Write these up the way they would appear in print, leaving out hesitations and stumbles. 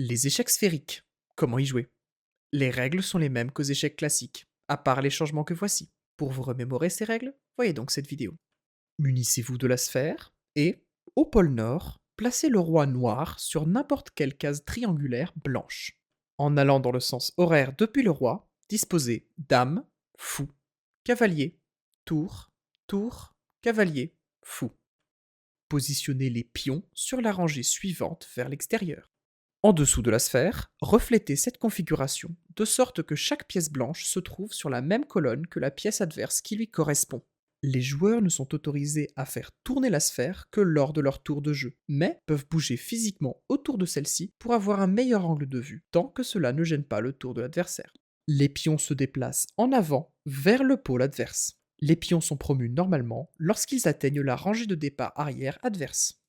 Les échecs sphériques. Comment y jouer? Les règles sont les mêmes qu'aux échecs classiques, à part les changements que voici. Pour vous remémorer ces règles, voyez donc cette vidéo. Munissez-vous de la sphère et, au pôle Nord, placez le roi noir sur n'importe quelle case triangulaire blanche. En allant dans le sens horaire depuis le roi, disposez dame, fou, cavalier, tour, tour, cavalier, fou. Positionnez les pions sur la rangée suivante vers l'extérieur. En dessous de la sphère, reflétez cette configuration de sorte que chaque pièce blanche se trouve sur la même colonne que la pièce adverse qui lui correspond. Les joueurs ne sont autorisés à faire tourner la sphère que lors de leur tour de jeu, mais peuvent bouger physiquement autour de celle-ci pour avoir un meilleur angle de vue, tant que cela ne gêne pas le tour de l'adversaire. Les pions se déplacent en avant vers le pôle adverse. Les pions sont promus normalement lorsqu'ils atteignent la rangée de départ arrière adverse.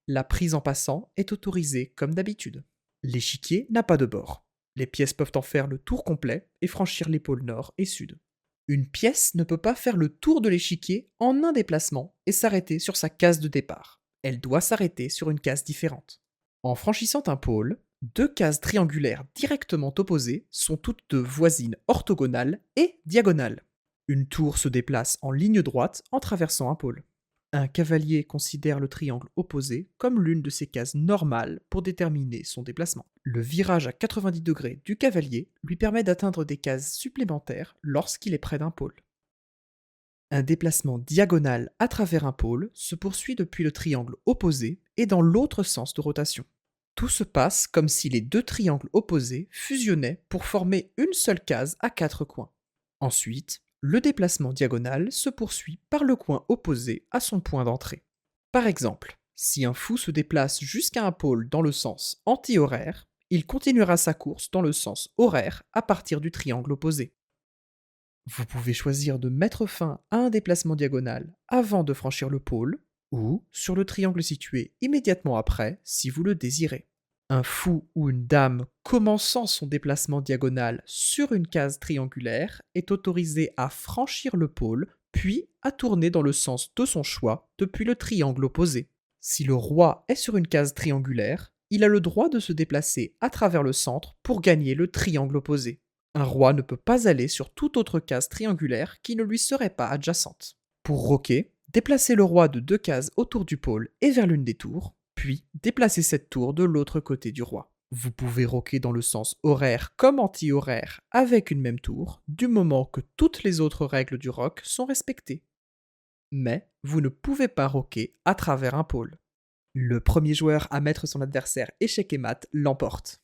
La prise en passant est autorisée comme d'habitude. L'échiquier n'a pas de bord. Les pièces peuvent en faire le tour complet et franchir les pôles nord et sud. Une pièce ne peut pas faire le tour de l'échiquier en un déplacement et s'arrêter sur sa case de départ. Elle doit s'arrêter sur une case différente. En franchissant un pôle, deux cases triangulaires directement opposées sont toutes deux voisines orthogonales et diagonales. Une tour se déplace en ligne droite en traversant un pôle. Un cavalier considère le triangle opposé comme l'une de ses cases normales pour déterminer son déplacement. Le virage à 90 degrés du cavalier lui permet d'atteindre des cases supplémentaires lorsqu'il est près d'un pôle. Un déplacement diagonal à travers un pôle se poursuit depuis le triangle opposé et dans l'autre sens de rotation. Tout se passe comme si les deux triangles opposés fusionnaient pour former une seule case à quatre coins. Ensuite, le déplacement diagonal se poursuit par le coin opposé à son point d'entrée. Par exemple, si un fou se déplace jusqu'à un pôle dans le sens anti-horaire, il continuera sa course dans le sens horaire à partir du triangle opposé. Vous pouvez choisir de mettre fin à un déplacement diagonal avant de franchir le pôle, ou sur le triangle situé immédiatement après si vous le désirez. Un fou ou une dame commençant son déplacement diagonal sur une case triangulaire est autorisé à franchir le pôle, puis à tourner dans le sens de son choix depuis le triangle opposé. Si le roi est sur une case triangulaire, il a le droit de se déplacer à travers le centre pour gagner le triangle opposé. Un roi ne peut pas aller sur toute autre case triangulaire qui ne lui serait pas adjacente. Pour roquer, déplacez le roi de deux cases autour du pôle et vers l'une des tours, puis déplacez cette tour de l'autre côté du roi. Vous pouvez roquer dans le sens horaire comme anti-horaire avec une même tour, du moment que toutes les autres règles du rock sont respectées. Mais vous ne pouvez pas roquer à travers un pôle. Le premier joueur à mettre son adversaire échec et mat l'emporte.